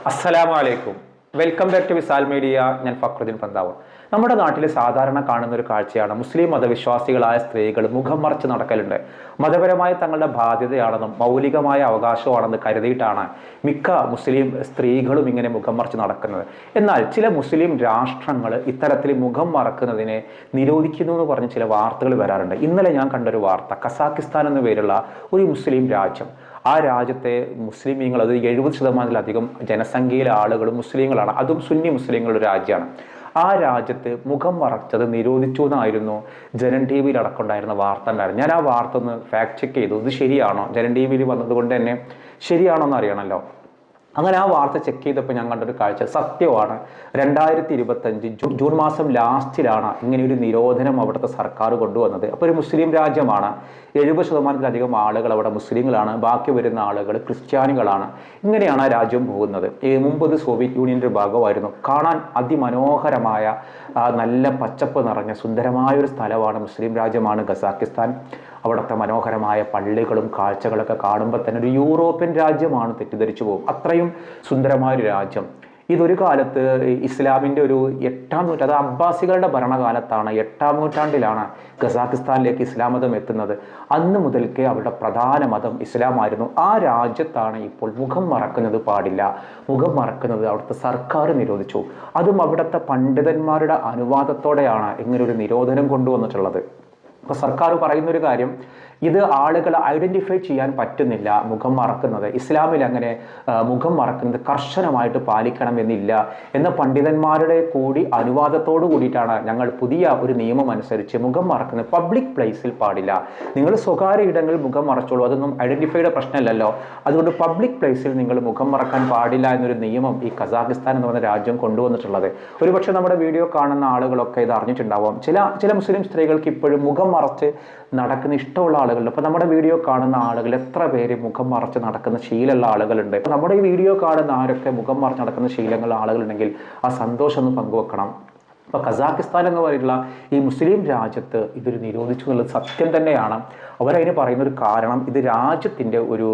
അസ്സലാമലൈക്കും. Welcome back to Visal media. ഞാൻ ഫക്രുദ്ദീൻ പന്താവ്. നമ്മുടെ നാട്ടിൽ സാധാരണ കാണുന്ന ഒരു കാഴ്ചയാണ് മുസ്ലിം മതവിശ്വാസികളായ സ്ത്രീകൾ മുഖം മറച്ച് നടക്കലുണ്ട്. മതപരമായ തങ്ങളുടെ ബാധ്യതയാണെന്നും മൗലികമായ അവകാശമാണെന്ന് കരുതിയിട്ടാണ് മിക്ക മുസ്ലിം സ്ത്രീകളും ഇങ്ങനെ മുഖം മറച്ച് നടക്കുന്നത്. എന്നാൽ ചില മുസ്ലിം രാഷ്ട്രങ്ങൾ ഇത്തരത്തിൽ മുഖം മറക്കുന്നതിനെ നിരോധിക്കുന്നു എന്ന് പറഞ്ഞ് ചില വാർത്തകൾ വരാറുണ്ട്. ഇന്നലെ ഞാൻ കണ്ടൊരു വാർത്ത, കസാക്കിസ്ഥാൻ എന്ന പേരുള്ള ഒരു മുസ്ലിം രാജ്യം, ആ രാജ്യത്തെ മുസ്ലിമീങ്ങൾ, അത് 70%-ലധികം ജനസംഖ്യയിലെ ആളുകളും മുസ്ലിങ്ങളാണ്. അതും സുന്നി മുസ്ലിങ്ങളുടെ രാജ്യമാണ്. ആ രാജ്യത്ത് മുഖം മറച്ചത് നിരോധിച്ചു എന്നായിരുന്നു ജനൻ ടി വിയിൽ അടക്കമുണ്ടായിരുന്ന വാർത്ത ഉണ്ടായിരുന്നു. ഞാൻ ആ വാർത്ത ഒന്ന് ഫാക്ട് ചെക്ക് ചെയ്തു. ഇത് ശരിയാണോ, ജനൻ ടി വിയിൽ വന്നതുകൊണ്ട് തന്നെ ശരിയാണോ എന്ന് അറിയണമല്ലോ. അങ്ങനെ ആ വാർത്ത ചെക്ക് ചെയ്തപ്പോൾ ഞാൻ കണ്ടൊരു കാഴ്ച സത്യമാണ്. 2025 ജൂൺ മാസം ലാസ്റ്റിലാണ് ഇങ്ങനെയൊരു നിരോധനം അവിടുത്തെ സർക്കാർ കൊണ്ടുവന്നത്. അപ്പോൾ ഒരു മുസ്ലിം രാജ്യമാണ്, 70%-ലധികം ആളുകൾ അവിടെ മുസ്ലിങ്ങളാണ്, ബാക്കി വരുന്ന ആളുകൾ ക്രിസ്ത്യാനികളാണ്. ഇങ്ങനെയാണ് ആ രാജ്യം പോകുന്നത്. മുമ്പ് ഇത് സോവിയറ്റ് യൂണിയൻ്റെ ഒരു ഭാഗമായിരുന്നു. കാണാൻ അതിമനോഹരമായ നല്ല പച്ചപ്പ് നിറഞ്ഞ സുന്ദരമായൊരു സ്ഥലമാണ്, മുസ്ലിം രാജ്യമാണ് കസാക്കിസ്ഥാൻ. അവിടുത്തെ മനോഹരമായ പള്ളികളും കാഴ്ചകളൊക്കെ കാണുമ്പോൾ തന്നെ ഒരു യൂറോപ്യൻ രാജ്യമാണ് തെറ്റിദ്ധരിച്ചു പോകും. അത്രയും സുന്ദരമായൊരു രാജ്യം. ഇതൊരു കാലത്ത് ഇസ്ലാമിൻ്റെ ഒരു 8-ാം നൂറ്റാണ്ട്, അത് അബ്ബാസികളുടെ ഭരണകാലത്താണ്, 8-ാം നൂറ്റാണ്ടിലാണ് കസാക്കിസ്ഥാനിലേക്ക് ഇസ്ലാം മതം എത്തുന്നത്. അന്ന് മുതൽക്കേ അവരുടെ പ്രധാന മതം ഇസ്ലാമായിരുന്നു. ആ രാജ്യത്താണ് ഇപ്പോൾ മുഖം മറക്കുന്നത് പാടില്ല, മുഖം മറക്കുന്നത് അവിടുത്തെ സർക്കാർ നിരോധിച്ചു. അതും അവിടുത്തെ പണ്ഡിതന്മാരുടെ അനുവാദത്തോടെയാണ് ഇങ്ങനൊരു നിരോധനം കൊണ്ടുവന്നിട്ടുള്ളത്. അപ്പോൾ സർക്കാർ പറയുന്നൊരു കാര്യം, ഇത് ആളുകൾ ഐഡൻറ്റിഫൈ ചെയ്യാൻ പറ്റുന്നില്ല മുഖം മറക്കുന്നത്. ഇസ്ലാമിൽ അങ്ങനെ മുഖം മറക്കുന്നത് കർശനമായിട്ട് പാലിക്കണമെന്നില്ല എന്ന പണ്ഡിതന്മാരുടെ കൂടി അനുവാദത്തോടു കൂടിയിട്ടാണ് ഞങ്ങൾ പുതിയ ഒരു നിയമം അനുസരിച്ച് മുഖം മറക്കുന്നത് പബ്ലിക് പ്ലേസിൽ പാടില്ല. നിങ്ങൾ സ്വകാര്യ ഇടങ്ങളിൽ മുഖം മറച്ചോളൂ, അതൊന്നും ഐഡൻറ്റിഫൈയുടെ പ്രശ്നമല്ലല്ലോ. അതുകൊണ്ട് പബ്ലിക് പ്ലേസിൽ നിങ്ങൾ മുഖം മറക്കാൻ പാടില്ല എന്നൊരു നിയമം ഈ കസാഖിസ്ഥാൻ എന്ന് പറഞ്ഞ രാജ്യം കൊണ്ടുവന്നിട്ടുള്ളത്. ഒരുപക്ഷെ നമ്മുടെ വീഡിയോ കാണുന്ന ആളുകളൊക്കെ ഇത് അറിഞ്ഞിട്ടുണ്ടാവും. ചില മുസ്ലിം സ്ത്രീകൾക്ക് ഇപ്പോഴും മുഖം മറച്ച് നടക്കുന്ന ഇഷ്ടമുള്ള ആളുകളുണ്ട്. അപ്പോൾ നമ്മുടെ വീഡിയോ കാണുന്ന ആളുകൾ എത്ര പേര് മുഖം മറച്ച് നടക്കുന്ന ശീലമുള്ള ആളുകളുണ്ട്? നമ്മുടെ ഈ വീഡിയോ കാണുന്ന ആരൊക്കെ മുഖം മറച്ച് നടക്കുന്ന ശീലങ്ങളുള്ള ആളുകളുണ്ടെങ്കിൽ ആ സന്തോഷം ഒന്ന് പങ്കുവെക്കണം. അപ്പോൾ കസാക്കിസ്ഥാൻ എന്ന് പറയുന്ന ഈ മുസ്ലിം രാജ്യത്ത് ഇതൊരു നിരോധിച്ചു എന്നുള്ളത് സത്യം തന്നെയാണ്. അവരതിന് പറയുന്നൊരു കാരണം, ഇത് രാജ്യത്തിൻ്റെ ഒരു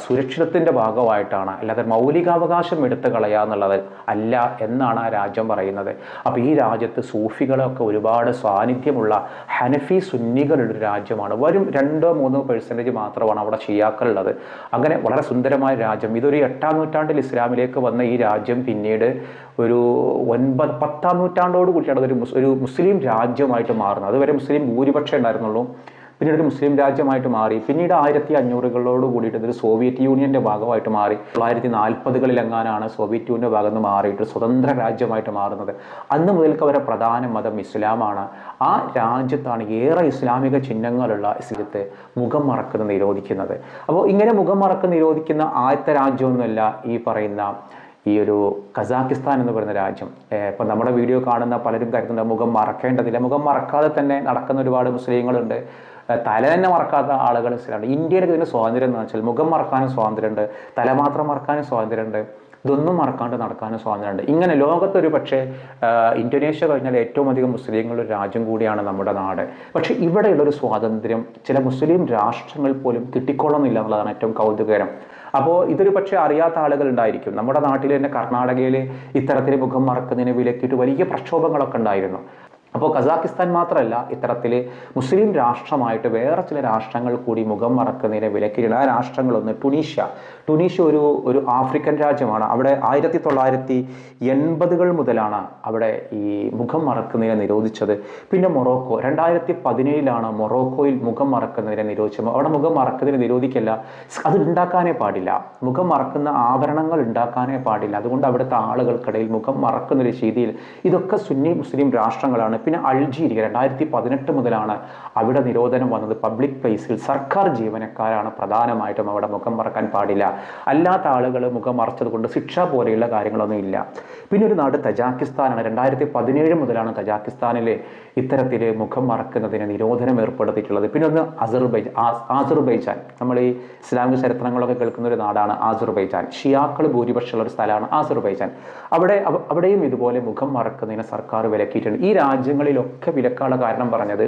സുരക്ഷിതത്തിൻ്റെ ഭാഗമായിട്ടാണ്, അല്ലാതെ മൗലികാവകാശം എടുത്തു കളയുക എന്നുള്ളത് അല്ല എന്നാണ് ആ രാജ്യം പറയുന്നത്. അപ്പോൾ ഈ രാജ്യത്ത് സൂഫികളൊക്കെ ഒരുപാട് സാന്നിധ്യമുള്ള ഹനഫി സുന്നികളുടെ ഒരു രാജ്യമാണ്. വരും 2-3% മാത്രമാണ് അവിടെ ഷിയാക്കളുള്ളത്. അങ്ങനെ വളരെ സുന്ദരമായ രാജ്യം. ഇതൊരു 8-ാം നൂറ്റാണ്ടിൽ ഇസ്ലാമിലേക്ക് വന്ന ഈ രാജ്യം പിന്നീട് ഒരു 10-ാം നൂറ്റാണ്ടോട് കൂടിയാണ് ഒരു മുസ്ലിം രാജ്യമായിട്ട് മാറുന്നത്. അതുവരെ മുസ്ലിം ഭൂരിപക്ഷം ഉണ്ടായിരുന്നുള്ളൂ. പിന്നീട് ഒരു മുസ്ലിം രാജ്യമായിട്ട് മാറി. പിന്നീട് 1500-കളോട് കൂടിയിട്ട് ഇതൊരു സോവിയറ്റ് യൂണിയൻ്റെ ഭാഗമായിട്ട് മാറി. 1940-കളിലെങ്ങാനാണ് സോവിയറ്റ് യൂണിയൻ്റെ ഭാഗത്ത് നിന്ന് മാറിയിട്ട് സ്വതന്ത്ര രാജ്യമായിട്ട് മാറുന്നത്. അന്ന് മുതൽക്ക് അവരുടെ പ്രധാന മതം ഇസ്ലാമാണ്. ആ രാജ്യത്താണ് ഏറെ ഇസ്ലാമിക ചിഹ്നങ്ങളുള്ള ഇസ്ലാത്തെ മുഖം മറക്കുന്നത് നിരോധിക്കുന്നത്. അപ്പോൾ ഇങ്ങനെ മുഖം മറക്കുന്ന നിരോധിക്കുന്ന ആദ്യത്തെ രാജ്യമൊന്നുമല്ല ഈ പറയുന്ന ഈ ഒരു കസാക്കിസ്ഥാൻ എന്ന് പറയുന്ന രാജ്യം. ഇപ്പം നമ്മുടെ വീഡിയോ കാണുന്ന പലരും കരുതുന്നുണ്ട് മുഖം മറക്കേണ്ടതില്ല. മുഖം മറക്കാതെ തന്നെ നടക്കുന്ന ഒരുപാട് മുസ്ലിങ്ങളുണ്ട്. തല തന്നെ മറക്കാത്ത ആളുകൾ ഇസ്ലാമുണ്ട്. ഇന്ത്യയിലൊക്കെ ഇതിന് സ്വാതന്ത്ര്യം എന്ന് വെച്ചാൽ മുഖം മറക്കാനും സ്വാതന്ത്ര്യമുണ്ട്, തല മാത്രം മറക്കാനും സ്വാതന്ത്ര്യമുണ്ട്, ഇതൊന്നും മറക്കാണ്ട് നടക്കാനും സ്വാതന്ത്ര്യമുണ്ട്. ഇങ്ങനെ ലോകത്തൊരു പക്ഷേ ഇന്തോനേഷ്യ കഴിഞ്ഞാൽ ഏറ്റവും അധികം മുസ്ലിങ്ങളുടെ രാജ്യം കൂടിയാണ് നമ്മുടെ നാട്. പക്ഷേ ഇവിടെയുള്ളൊരു സ്വാതന്ത്ര്യം ചില മുസ്ലിം രാഷ്ട്രങ്ങൾ പോലും കിട്ടിക്കൊള്ളുന്നില്ല എന്നുള്ളതാണ് ഏറ്റവും കൗതുകകരം. അപ്പോൾ ഇതൊരു പക്ഷേ അറിയാത്ത ആളുകൾ ഉണ്ടായിരിക്കും. നമ്മുടെ നാട്ടിൽ തന്നെ കർണാടകയിൽ ഇത്തരത്തിൽ മുഖം മറക്കുന്നതിന് വിലക്കിയിട്ട് വലിയ പ്രക്ഷോഭങ്ങളൊക്കെ ഉണ്ടായിരുന്നു. അപ്പോൾ കസാക്കിസ്ഥാൻ മാത്രമല്ല, ഇത്തരത്തിൽ മുസ്ലിം രാഷ്ട്രമായിട്ട് വേറെ ചില രാഷ്ട്രങ്ങൾ കൂടി മുഖം മറക്കുന്നതിനെ വിലക്കിയിട്ടുണ്ട്. ആ രാഷ്ട്രങ്ങളൊന്ന് ടുണീഷ്യ ഒരു ആഫ്രിക്കൻ രാജ്യമാണ്. അവിടെ 1980-കൾ മുതലാണ് അവിടെ ഈ മുഖം മറക്കുന്നതിനെ നിരോധിച്ചത്. പിന്നെ മൊറോക്കോ 2017-ലാണ് മൊറോക്കോയിൽ മുഖം മറക്കുന്നതിനെ നിരോധിച്ചത്. അവിടെ മുഖം മറക്കുന്നതിനെ നിരോധിക്കല്ല, അത് ഉണ്ടാക്കാനേ പാടില്ല, മുഖം മറക്കുന്ന ആഭരണങ്ങൾ ഉണ്ടാക്കാനേ പാടില്ല. അതുകൊണ്ട് അവിടുത്തെ ആളുകൾക്കിടയിൽ മുഖം മറക്കുന്നൊരു രീതിയിൽ ഇതൊക്കെ സുന്നി മുസ്ലിം രാഷ്ട്രങ്ങളാണ്. പിന്നെ അൾജീരിയ 2018 മുതലാണ് അവിടെ നിരോധനം വന്നത്. പബ്ലിക് പ്ലേസിൽ സർക്കാർ ജീവനക്കാരാണ് പ്രധാനമായിട്ടും അവിടെ മുഖം മറക്കാൻ പാടില്ല. അല്ലാത്ത ആളുകൾ മുഖം മറച്ചത് കൊണ്ട് ശിക്ഷ പോലെയുള്ള കാര്യങ്ങളൊന്നും ഇല്ല. പിന്നെ ഒരു നാട് തജാക്കിസ്ഥാനാണ്. 2017 മുതലാണ് തജാക്കിസ്ഥാനിലെ ഇത്തരത്തിൽ മുഖം മറക്കുന്നതിന് നിരോധനം ഏർപ്പെടുത്തിയിട്ടുള്ളത്. പിന്നെ ഒന്ന് ആസർബൈജാൻ. നമ്മൾ ഈ ഇസ്ലാമിക ചരിത്രങ്ങളൊക്കെ കേൾക്കുന്ന ഒരു നാടാണ് ആസർബൈജാൻ. ഷിയാക്കൾ ഭൂരിപക്ഷമുള്ള ഒരു സ്ഥലമാണ് ആസർബൈജാൻ. അവിടെയും ഇതുപോലെ മുഖം മറക്കുന്നതിന് സർക്കാർ വിലക്കിയിട്ടുണ്ട്. ഈ രാജ്യങ്ങളിലൊക്കെ വിലക്കാനുള്ള കാരണം പറഞ്ഞത്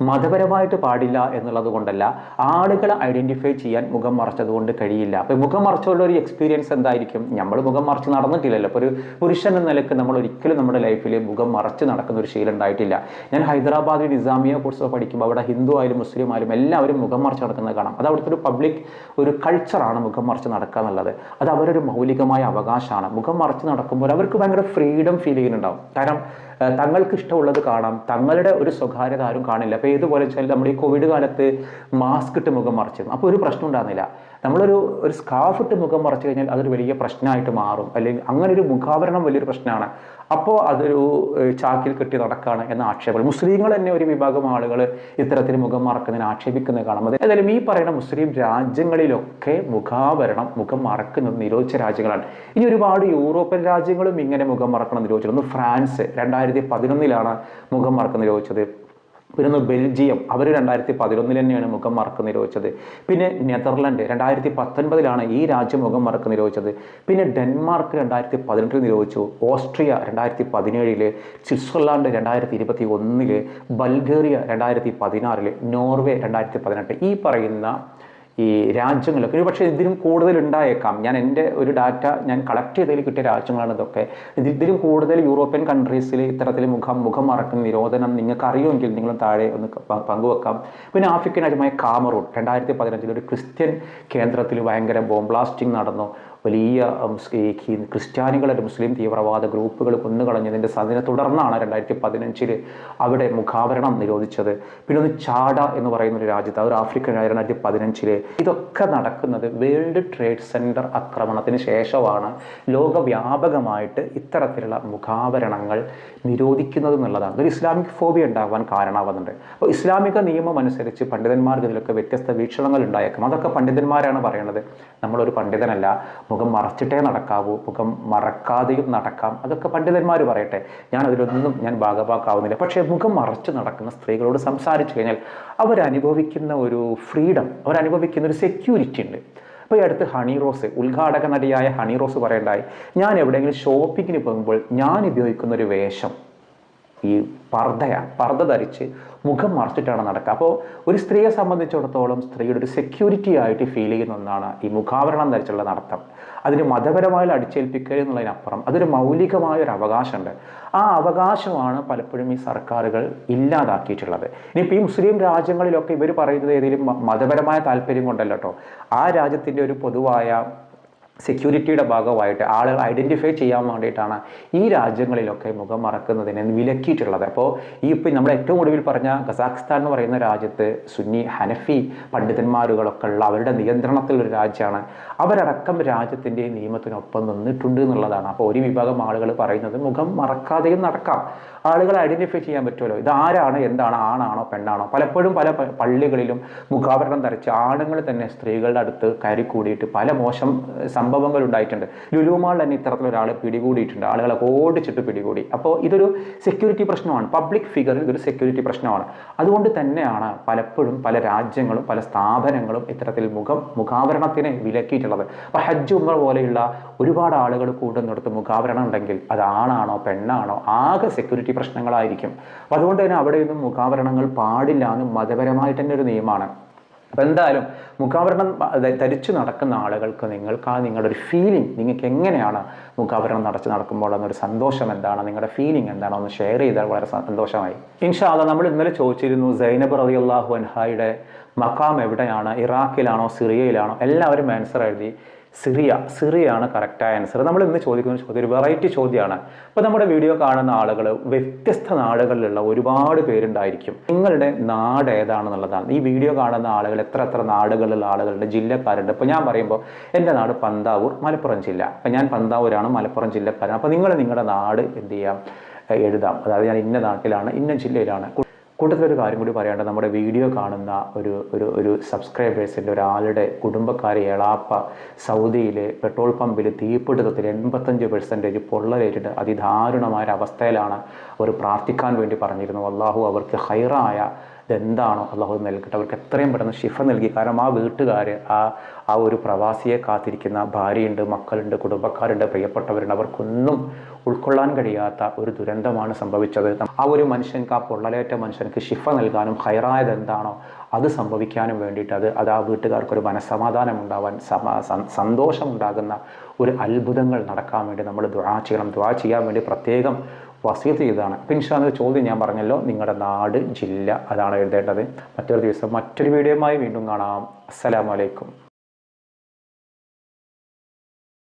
മതപരമായിട്ട് പാടില്ല എന്നുള്ളത് കൊണ്ടല്ല, ആളുകളെ ഐഡന്റിഫൈ ചെയ്യാൻ മുഖം മറച്ചത് കൊണ്ട് കഴിയില്ല. അപ്പോൾ മുഖം മറച്ചുള്ള ഒരു എക്സ്പീരിയൻസ് എന്തായിരിക്കും? നമ്മൾ മുഖം മറച്ച് നടന്നിട്ടില്ലല്ലോ. അപ്പോൾ ഒരു പുരുഷൻ എന്ന നിലക്ക് നമ്മൾ ഒരിക്കലും നമ്മുടെ ലൈഫിൽ മുഖം മറച്ച് നടക്കുന്ന ഒരു ശീലം ഉണ്ടായിട്ടില്ല. ഞാൻ ഹൈദരാബാദിൽ നിസാമിയ കോഴ്സ് പഠിക്കുമ്പോൾ അവിടെ ഹിന്ദു ആയാലും മുസ്ലിം ആയാലും എല്ലാവരും മുഖം മറച്ച് നടക്കുന്നത് കാണാം. അത് അവിടുത്തെ ഒരു പബ്ലിക് ഒരു കൾച്ചറാണ് മുഖം മറച്ച് നടക്കുക എന്നുള്ളത്. അത് അവരൊരു മൗലികമായ അവകാശമാണ്. മുഖം മറച്ച് നടക്കുമ്പോൾ അവർക്ക് ഭയങ്കര ഫ്രീഡം ഫീൽ ചെയ്യുന്നുണ്ടാവും. കാരണം തങ്ങൾക്ക് ഇഷ്ടമുള്ളത് കാണാം, തങ്ങളുടെ ഒരു സ്വകാര്യത ആരും കാണില്ല. അപ്പോൾ ഏതുപോലെ വെച്ചാൽ നമ്മൾ ഈ കോവിഡ് കാലത്ത് മാസ്ക് ഇട്ട് മുഖം മറച്ചിരുന്നു, അപ്പോൾ ഒരു പ്രശ്നം ഉണ്ടാകുന്നില്ല. നമ്മളൊരു സ്കാർഫ് ഇട്ട് മുഖം മറച്ചു കഴിഞ്ഞാൽ അതൊരു വലിയ പ്രശ്നമായിട്ട് മാറും, അല്ലെങ്കിൽ അങ്ങനെ ഒരു മുഖാവരണം വലിയൊരു പ്രശ്നമാണ്. അപ്പോൾ അതൊരു ചാക്കിൽ കെട്ടി നടക്കുകയാണ് എന്ന ആക്ഷേപം മുസ്ലിങ്ങൾ തന്നെ ഒരു വിഭാഗം ആളുകൾ ഇത്തരത്തിൽ മുഖം മറക്കുന്നതിന് ആക്ഷേപിക്കുന്നത് കാണാം. ഏതായാലും ഈ പറയുന്ന മുസ്ലിം രാജ്യങ്ങളിലൊക്കെ മുഖം മറക്കുന്നത് നിരോധിച്ച രാജ്യങ്ങളാണ്. ഇനി ഒരുപാട് യൂറോപ്യൻ രാജ്യങ്ങളും ഇങ്ങനെ മുഖം മറക്കണം നിരോധിച്ചത്. ഒന്ന് ഫ്രാൻസ് 2011 മുഖം മറക്കം നിരോധിച്ചത്. പിന്നെ ഒന്ന് ബെൽജിയം, അവർ 2011 തന്നെയാണ് മുഖം മറക്കം നിരോധിച്ചത്. പിന്നെ നെതർലൻഡ് 2019 ഈ രാജ്യം മുഖം മറക്കം നിരോധിച്ചത്. പിന്നെ ഡെൻമാർക്ക് 2018 നിരോധിച്ചു. Austria 2017, Switzerland 2021, Bulgaria 2016, Norway 2018. ഈ പറയുന്ന ഈ രാജ്യങ്ങളൊക്കെ പക്ഷേ ഇതിലും കൂടുതൽ ഉണ്ടായേക്കാം. ഞാൻ എൻ്റെ ഒരു ഡാറ്റ ഞാൻ കളക്ട് ചെയ്തതിൽ കിട്ടിയ രാജ്യങ്ങളാണ് ഇതൊക്കെ. ഇതിലും കൂടുതൽ യൂറോപ്യൻ കൺട്രീസിൽ ഇത്തരത്തിൽ മുഖം മറക്കുന്ന നിരോധനം നിങ്ങൾക്ക് അറിയുമെങ്കിൽ നിങ്ങൾ താഴെ ഒന്ന് പങ്കുവെക്കാം. പിന്നെ ആഫ്രിക്കൻ രാജ്യമായ കാമറൂൺ 2015 ഒരു ക്രിസ്ത്യൻ കേന്ദ്രത്തിൽ ഭയങ്കര ബോംബ് ബ്ലാസ്റ്റിംഗ് നടന്നു. വലിയ ക്രിസ്ത്യാനികളുടെ മുസ്ലിം തീവ്രവാദ ഗ്രൂപ്പുകൾ കൊന്നുകളഞ്ഞതിൻ്റെ അതിനെ തുടർന്നാണ് 2015 അവിടെ മുഖാവരണം നിരോധിച്ചത്. പിന്നെ ഒന്ന് ചാഡ എന്ന് പറയുന്ന ഒരു രാജ്യത്ത്, ഒരു ആഫ്രിക്കൻ രാജ്യം 2015. ഇതൊക്കെ നടക്കുന്നത് വേൾഡ് ട്രേഡ് സെൻറ്റർ ആക്രമണത്തിന് ശേഷമാണ് ലോകവ്യാപകമായിട്ട് ഇത്തരത്തിലുള്ള മുഖാവരണങ്ങൾ നിരോധിക്കുന്നത് എന്നുള്ളതാണ്. ഒരു ഇസ്ലാമിക് ഫോബിയ ഉണ്ടാകാൻ കാരണമാകുന്നുണ്ട്. അപ്പോൾ ഇസ്ലാമിക നിയമം അനുസരിച്ച് പണ്ഡിതന്മാർക്ക് ഇതിലൊക്കെ വ്യത്യസ്ത വീക്ഷണങ്ങൾ ഉണ്ടായേക്കാം. അതൊക്കെ പണ്ഡിതന്മാരാണ് പറയുന്നത്. നമ്മളൊരു പണ്ഡിതനല്ല. മുഖം മറച്ചിട്ടേ നടക്കാവൂ, മുഖം മറക്കാതെയും നടക്കാം, അതൊക്കെ പണ്ഡിതന്മാർ പറയട്ടെ. ഞാൻ ഭാഗഭാക്കാവുന്നില്ല. പക്ഷേ മുഖം മറച്ചു നടക്കുന്ന സ്ത്രീകളോട് സംസാരിച്ചു കഴിഞ്ഞാൽ അവരനുഭവിക്കുന്ന ഒരു ഫ്രീഡം, അവരനുഭവിക്കുന്ന ഒരു സെക്യൂരിറ്റി ഉണ്ട്. അപ്പോൾ ഈ അടുത്ത് ഹണി റോസ്, ഉദ്ഘാടക നടിയായ ഹണി റോസ് പറയണ്ടായി, ഞാൻ എവിടെയെങ്കിലും ഷോപ്പിങ്ങിന് പോകുമ്പോൾ ഞാൻ ഉപയോഗിക്കുന്ന ഒരു വേഷം ഈ പർദ്ദ ധരിച്ച് മുഖം മറച്ചിട്ടാണ് നടക്കുക. അപ്പോൾ ഒരു സ്ത്രീയെ സംബന്ധിച്ചിടത്തോളം സ്ത്രീയുടെ ഒരു സെക്യൂരിറ്റി ആയിട്ട് ഫീൽ ചെയ്യുന്ന ഒന്നാണ് ഈ മുഖാവരണം ധരിച്ചുള്ള നടത്തം. അതിന് മതപരമായി അടിച്ചേൽപ്പിക്കുക എന്നുള്ളതിനപ്പുറം അതൊരു മൗലികമായൊരു അവകാശമുണ്ട്. ആ അവകാശമാണ് പലപ്പോഴും ഈ സർക്കാരുകൾ ഇല്ലാതാക്കിയിട്ടുള്ളത്. ഇനിയിപ്പോൾ ഈ മുസ്ലിം രാജ്യങ്ങളിലൊക്കെ ഇവർ പറയുന്നത് ഏതെങ്കിലും മതപരമായ താല്പര്യം കൊണ്ടല്ല കേട്ടോ. ആ രാജ്യത്തിൻ്റെ ഒരു പൊതുവായ സെക്യൂരിറ്റിയുടെ ഭാഗമായിട്ട് ആളുകൾ ഐഡൻറ്റിഫൈ ചെയ്യാൻ വേണ്ടിയിട്ടാണ് ഈ രാജ്യങ്ങളിലൊക്കെ മുഖം മറക്കുന്നതിനെ വിലക്കിയിട്ടുള്ളത്. അപ്പോൾ ഇപ്പം നമ്മുടെ ഏറ്റവും ഒടുവിൽ പറഞ്ഞ കസാഖ്സ്ഥാൻ എന്ന് പറയുന്ന രാജ്യത്ത് സുന്നി ഹനഫി പണ്ഡിതന്മാരുകളൊക്കെ ഉള്ള അവരുടെ നിയന്ത്രണത്തിലൊരു രാജ്യമാണ്. അവരടക്കം രാജ്യത്തിൻ്റെ നിയമത്തിനൊപ്പം നിന്നിട്ടുണ്ട് എന്നുള്ളതാണ്. അപ്പോൾ ഒരു വിഭാഗം ആളുകൾ പറയുന്നത് മുഖം മറക്കാതെയും നടക്കാം, ആളുകളെ ഐഡൻറ്റിഫൈ ചെയ്യാൻ പറ്റുമല്ലോ, ഇതാരാണ്, എന്താണ്, ആണാണോ പെണ്ണാണോ. പലപ്പോഴും പല പള്ളികളിലും മുഖാവരണം ധരിച്ച് ആണുങ്ങൾ തന്നെ സ്ത്രീകളുടെ അടുത്ത് കയറി കൂടിയിട്ട് പല മോശം സംഭവങ്ങൾ ഉണ്ടായിട്ടുണ്ട്. ലുലുമാളിൽ തന്നെ ഇത്തരത്തിലൊരാളെ പിടികൂടിയിട്ടുണ്ട്, ആളുകളെ ഓടിച്ചിട്ട് പിടികൂടി. അപ്പോൾ ഇതൊരു സെക്യൂരിറ്റി പ്രശ്നമാണ്, പബ്ലിക് ഫിഗറിൽ ഇതൊരു സെക്യൂരിറ്റി പ്രശ്നമാണ്. അതുകൊണ്ട് തന്നെയാണ് പലപ്പോഴും പല രാജ്യങ്ങളും പല സ്ഥാപനങ്ങളും ഇത്തരത്തിൽ മുഖാവരണത്തിനെ വിലക്കിയിട്ടുള്ളത്. അപ്പോൾ ഹജ്ജ് ഉംറ പോലെയുള്ള ഒരുപാട് ആളുകൾ കൂടുന്നിടത്ത് മുഖാവരണം ഉണ്ടെങ്കിൽ അത് ആണാണോ പെണ്ണാണോ ആകെ സെക്യൂരിറ്റി പ്രശ്നങ്ങളായിരിക്കും. അപ്പോൾ അതുകൊണ്ട് തന്നെ അവിടെയൊന്നും മുഖാവരണങ്ങൾ പാടില്ല എന്ന് മതപരമായിട്ട് തന്നെ ഒരു നിയമമാണ്. അപ്പോൾ എന്തായാലും മുഖാവരണം ധരിച്ചു നടക്കുന്ന ആളുകൾക്ക് നിങ്ങളുടെ ഒരു ഫീലിംഗ്, നിങ്ങൾക്ക് എങ്ങനെയാണ് മുഖാവരണം നടക്കുമ്പോൾ എന്നൊരു സന്തോഷം എന്താണ്, നിങ്ങളുടെ ഫീലിംഗ് എന്താണോ ഒന്ന് ഷെയർ ചെയ്താൽ വളരെ സന്തോഷമായി. ഇൻഷാ അല്ലാഹ് നമ്മൾ ഇന്നലെ ചോദിച്ചിരുന്നു സൈനബ് റളിയല്ലാഹു അൻഹയുടെ മഖാം എവിടെയാണ്, ഇറാഖിലാണോ സിറിയയിലാണോ? എല്ലാവരും ആൻസർ എഴുതി സിറിയയാണ് കറക്റ്റായ ആൻസർ. നമ്മൾ ഇന്ന് ചോദിക്കുന്ന ചോദ്യം ഒരു വെറൈറ്റി ചോദ്യമാണ്. അപ്പോൾ നമ്മുടെ വീഡിയോ കാണുന്ന ആളുകൾ വ്യത്യസ്ത നാടുകളിലുള്ള ഒരുപാട് പേരുണ്ടായിരിക്കും. നിങ്ങളുടെ നാട് ഏതാണെന്നുള്ളതാണ്. ഈ വീഡിയോ കാണുന്ന ആളുകൾ എത്ര നാടുകളിലുള്ള ആളുകളുണ്ട്, ജില്ലക്കാരുണ്ട്. ഇപ്പോൾ ഞാൻ പറയുമ്പോൾ എൻ്റെ നാട് പന്താവൂർ, മലപ്പുറം ജില്ല. അപ്പോൾ ഞാൻ പന്താവൂരാണ്, മലപ്പുറം ജില്ലക്കാരൻ. അപ്പോൾ നിങ്ങളുടെ നാട് എന്ത് ചെയ്യാം, എഴുതാം. അതായത് ഞാൻ ഇന്ന നാട്ടിലാണ്, ഇന്ന ജില്ലയിലാണ്. കൂട്ടത്തിലൊരു കാര്യം കൂടി പറയാണ്ട്, നമ്മുടെ വീഡിയോ കാണുന്ന ഒരു സബ്സ്ക്രൈബേഴ്സിൻ്റെ ഒരാളുടെ കുടുംബക്കാരി എളാപ്പ സൗദിയിൽ പെട്രോൾ പമ്പിൽ തീപിടുത്തത്തിൽ 85% പൊള്ളലേറ്റിട്ട് അതിദാരുണമായ അവസ്ഥയിലാണ് അവർ പ്രാർത്ഥിക്കാൻ വേണ്ടി പറഞ്ഞിരുന്നു. അള്ളാഹു അവർക്ക് ഹൈറായ ഇതെന്താണോ അള്ളാഹു നൽകട്ടെ, അവർക്ക് എത്രയും പെട്ടെന്ന് ശിഫ നൽകി. കാരണം ആ വീട്ടുകാർ, ആ ഒരു പ്രവാസിയെ കാത്തിരിക്കുന്ന ഭാര്യയുണ്ട്, മക്കളുണ്ട്, കുടുംബക്കാരുണ്ട്, പ്രിയപ്പെട്ടവരുണ്ട്, അവർക്കൊന്നും ഉൾക്കൊള്ളാൻ കഴിയാത്ത ഒരു ദുരന്തമാണ് സംഭവിച്ചത്. ആ ഒരു മനുഷ്യൻക്ക്, ആ പൊള്ളലേറ്റ മനുഷ്യൻക്ക് ശിഫ നൽകാനും ഹൈറായത് എന്താണോ അത് സംഭവിക്കാനും വേണ്ടിയിട്ട് അത് ആ വീട്ടുകാർക്കൊരു മനസ്സമാധാനം ഉണ്ടാവാൻ, സന്തോഷമുണ്ടാകുന്ന ഒരു അത്ഭുതങ്ങൾ നടക്കാൻ വേണ്ടി നമ്മൾ ദുആ ചെയ്യണം. ദുആ ചെയ്യാൻ വേണ്ടി പ്രത്യേകം വസീയത്ത് ചെയ്തതാണ്. അപ്പം ഇൻഷാ അല്ലാഹ് ചോദ്യം ഞാൻ പറഞ്ഞല്ലോ, നിങ്ങളുടെ നാട്, ജില്ല, അതാണ് എഴുതേണ്ടത്. മറ്റൊരു ദിവസം മറ്റൊരു വീഡിയോയുമായി വീണ്ടും കാണാം. അസ്സലാമു അലൈക്കും.